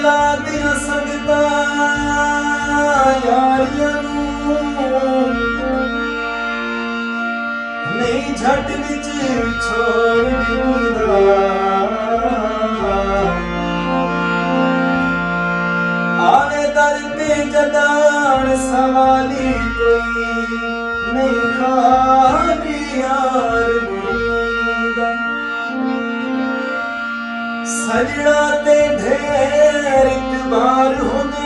ਲਾ ਦੀਆਂ ਸੰਗਤਾਂ ਯਾਰੀਆਂ ਨੂੰ ਨਹੀਂ ਝੱਟ ਵਿੱਚ ਛੋੜ ਦਿੰਦਾ। ਆਵੇ ਦਰ ਤੇ ਜਦਾਨ ਸਵਾਲੀ ਕੋਈ ਨਹੀਂ ਖਾਲੀ ਯਾਰ ਦਾ। ਸਜਣਾ ਤੇ ਢੇਰ ਇਤਬਾਰ ਹੁੰਦੇ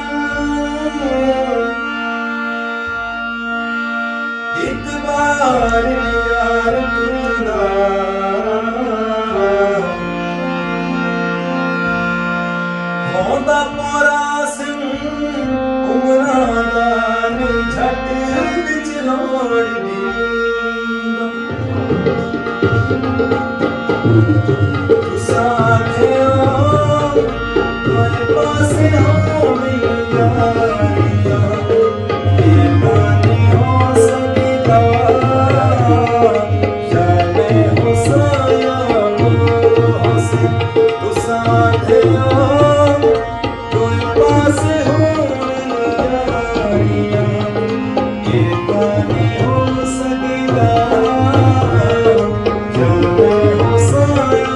ਇਤਬਾਰ ਯਾਰ ਤੁਰਦਾ। ਹੋਂਦਾ ਪੋਰਾ ਸਿੰਘ ਉਮਰਾਂ ਦਾ ਨਹੀਂ ਝੱਟ ਵਿੱਚ ਲੋੜ ਦੀਦਾ। ਸਾਥਿਓ ਮੇਰੇ ਪਾਸੇ ਹੋ ਮੇਰੀ ਯਾਰੀਆਂ ਇਹ ਮਾਨੀ ਹੋ ਸਕਦਾ। ਜਾਨੇ ਹੋ ਸਾਇਆ ਹੋ ਸੇ ਤੂੰ ਸਾਥਿਓ ਮੇਰੇ ਪਾਸੇ ਹੋ ਮੇਰੀ ਯਾਰੀਆਂ ਇਹ ਮਾਨੀ ਹੋ ਸਕਦਾ। ਜਾਨੇ ਹੋ ਸਾਇਆ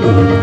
Oh,